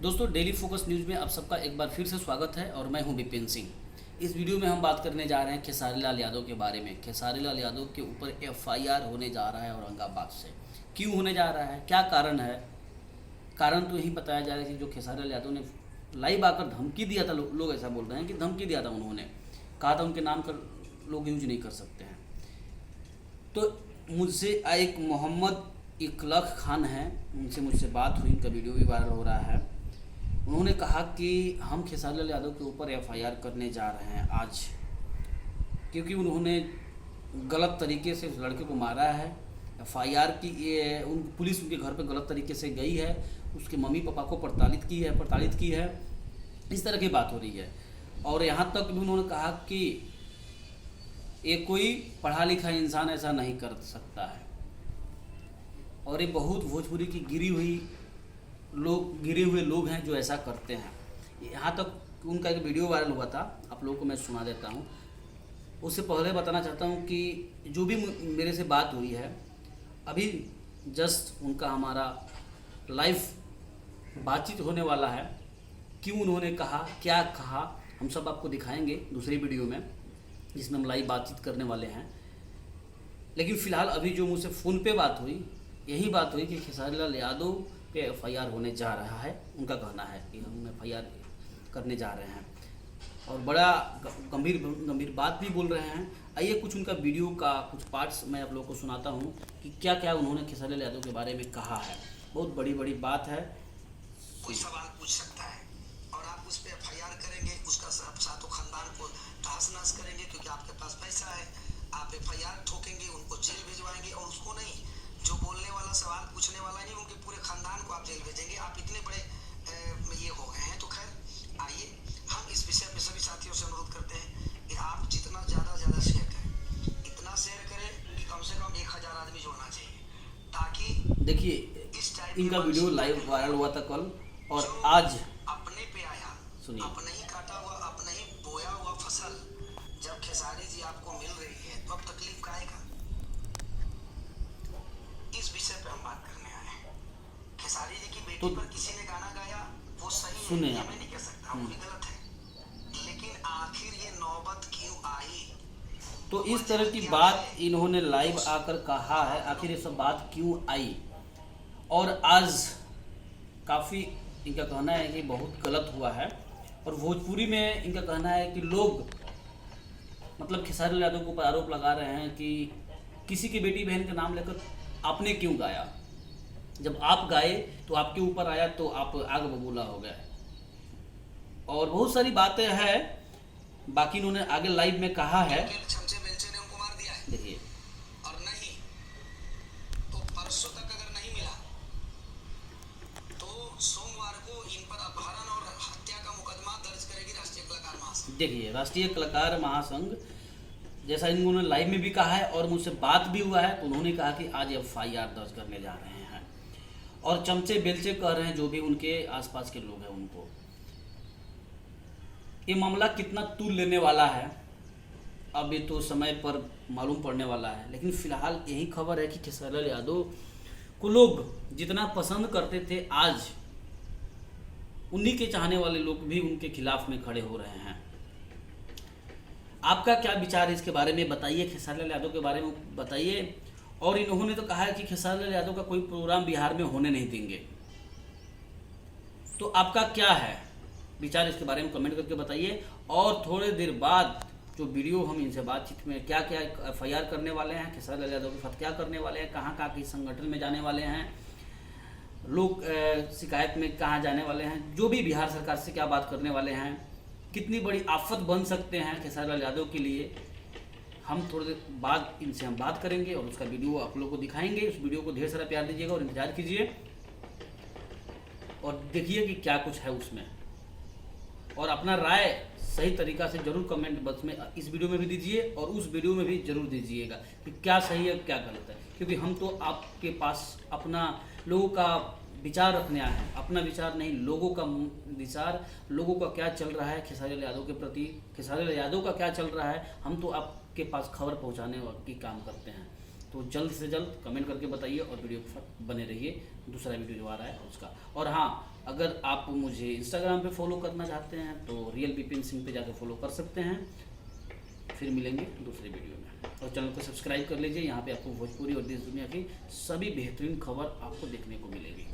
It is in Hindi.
दोस्तों, डेली फोकस न्यूज़ में आप सबका एक बार फिर से स्वागत है और मैं हूं विपिन सिंह। इस वीडियो में हम बात करने जा रहे हैं खेसारी लाल यादव के बारे में। खेसारी लाल यादव के ऊपर एफआईआर होने जा रहा है औरंगाबाद से। क्यों होने जा रहा है, क्या कारण है? कारण तो यही बताया जा रहा है कि जो खेसारी लाल यादव ने लाइव आकर धमकी दिया था, लोग ऐसा बोल रहे हैं कि धमकी दिया था, उन्होंने कहा था उनके नाम का लोग यूज नहीं कर सकते हैं। तो मुझसे एक मोहम्मद इकलख खान है, उनसे मुझसे बात हुई, उनका वीडियो भी वायरल हो रहा है। उन्होंने कहा कि हम खेसारी लाल यादव के ऊपर एफआईआर करने जा रहे हैं आज, क्योंकि उन्होंने गलत तरीके से उस लड़के को मारा है। एफआईआर की ये पुलिस उनके घर पर गलत तरीके से गई है, उसके मम्मी पापा को प्रताड़ित की है, इस तरह की बात हो रही है। और यहाँ तक भी उन्होंने कहा कि ये कोई पढ़ा लिखा इंसान ऐसा नहीं कर सकता है, और ये बहुत भोजपुरी की गिरे हुए लोग हैं जो ऐसा करते हैं। यहाँ तक उनका एक वीडियो वायरल हुआ था, आप लोगों को मैं सुना देता हूँ। उससे पहले बताना चाहता हूँ कि जो भी मेरे से बात हुई है, अभी जस्ट उनका हमारा लाइव बातचीत होने वाला है। क्यों उन्होंने कहा, क्या कहा, हम सब आपको दिखाएंगे दूसरी वीडियो में, जिसमें हम लाइव बातचीत करने वाले हैं। लेकिन फ़िलहाल अभी जो मुझसे फ़ोन पे बात हुई, यही बात हुई कि खेसारी लाल यादव पे एफआईआर होने जा रहा है। उनका कहना है कि हम एफआईआर करने जा रहे हैं, और बड़ा गंभीर बात भी बोल रहे हैं। आइए कुछ उनका वीडियो का कुछ पार्ट्स मैं आप लोगों को सुनाता हूँ कि क्या क्या उन्होंने खेसारी लाल यादव के बारे में कहा है। बहुत बड़ी बात है। कोई सवाल पूछ सकता है और आप उस पर एफआईआर करेंगे, उसका साथों खानदान को तहस नहस करेंगे, क्योंकि आपके पास पैसा है। आप एफआईआर ठोकेंगे, उनको जेल भिजवाएंगे, और उसको नहीं, जो बोलने वाला, सवाल पूछने वाला नहीं, उनके पूरे खानदान को आप जेल भेजेंगे। आप इतने बड़े ये हो गए हैं। तो खैर, आइए हम इस विषय पे सभी साथियों से अनुरोध करते हैं कि आप जितना ज़्यादा शेयर करें, इतना शेयर करें कि कम से कम 1000 आदमी जोड़ना चाहिए, ताकि देखिए इनका वीडियो लाइव वायरल हुआ था कल, और आज अपने पे आया, सुनिए। अपने ही काटा हुआ, अपने ही बोया हुआ फसल जब खेसारी जी आपको मिल रही है, तो अब तकलीफ का आएगा। इस विषय पे हम बात करने आए हैं। खेसारी जी की बेटी पर किसी ने गाना गाया, वो सही है, ये मैं नहीं कह सकता, वो भी गलत है, लेकिन आखिर ये नौबत क्यों आई? तो इस तरह की बात इन्होंने लाइव आकर कहा है, आखिर ये सब बात क्यों आई। और आज काफ़ी इनका कहना है कि बहुत गलत हुआ है, और भोजपुरी में इनका कहना है कि लोग मतलब खेसारी लाल यादव के ऊपर आरोप लगा रहे हैं कि किसी की बेटी बहन का नाम लेकर आपने क्यों गाया, जब आप गाए तो आपके ऊपर आया तो आप आग बबूला हो गए। और बहुत सारी बातें हैं, बाकी इन्होंने आगे लाइव में कहा है, चमचे बेलचे ने उनको मार दिया है। देखिए। और नहीं तो परसों तक अगर नहीं मिला तो सोमवार को इन पर अपहरण और हत्या का मुकदमा दर्ज करेगी राष्ट्रीय कलाकार महासंघ। देखिए, राष्ट्रीय कलाकार महासंघ, जैसा इन्होंने लाइव में भी कहा है और मुझसे बात भी हुआ है, तो उन्होंने कहा कि आज एफआईआर दर्ज करने जा रहे हैं, और चमचे बेलचे कह रहे हैं जो भी उनके आसपास के लोग हैं उनको। ये मामला कितना तूल लेने वाला है अब ये तो समय पर मालूम पड़ने वाला है, लेकिन फिलहाल यही खबर है कि खेसारी लाल यादव को लोग जितना पसंद करते थे, आज उन्हीं के चाहने वाले लोग भी उनके खिलाफ में खड़े हो रहे हैं। आपका क्या विचार है इसके बारे में बताइए, खेसारी लाल यादव के बारे में बताइए। और इन्होंने तो कहा है कि खेसारी लाल यादव का कोई प्रोग्राम बिहार में होने नहीं देंगे। तो आपका क्या है विचार, इसके बारे में कमेंट करके बताइए। और थोड़े देर बाद जो वीडियो हम इनसे बातचीत में क्या क्या एफआईआर करने वाले हैं, खेसारी लाल यादव के साथ क्या करने वाले हैं, कहाँ कहाँ किस संगठन में जाने वाले हैं, लोग शिकायत में कहाँ जाने वाले हैं, जो भी बिहार सरकार से क्या बात करने वाले हैं, कितनी बड़ी आफत बन सकते हैं खेसारी लाल यादव के लिए, हम थोड़ी देर बाद इनसे हम बात करेंगे और उसका वीडियो आप लोगों को दिखाएंगे। उस वीडियो को ढेर सारा प्यार दीजिएगा और इंतजार कीजिए, और देखिए कि क्या कुछ है उसमें, और अपना राय सही तरीका से जरूर कमेंट बॉक्स में इस वीडियो में भी दीजिए और उस वीडियो में भी जरूर दीजिएगा कि क्या सही है क्या गलत है, क्योंकि हम तो आपके पास अपना लोगों का विचार रखने आए हैं, अपना विचार नहीं, लोगों का विचार, लोगों का क्या चल रहा है खेसारी लाल यादव के प्रति, खेसारी लाल यादव का क्या चल रहा है, हम तो आपके पास खबर पहुंचाने की काम करते हैं। तो जल्द से जल्द कमेंट करके बताइए और वीडियो के साथ बने रहिए, दूसरा वीडियो जो आ रहा है उसका। और हाँ, अगर आप मुझे इंस्टाग्राम पे फॉलो करना चाहते हैं तो रियल विपिन सिंह पे जाकर फॉलो कर सकते हैं। फिर मिलेंगे दूसरे वीडियो में, और चैनल को सब्सक्राइब कर लीजिए। यहाँ पे आपको भोजपुरी और देश दुनिया की सभी बेहतरीन खबर आपको देखने को मिलेगी।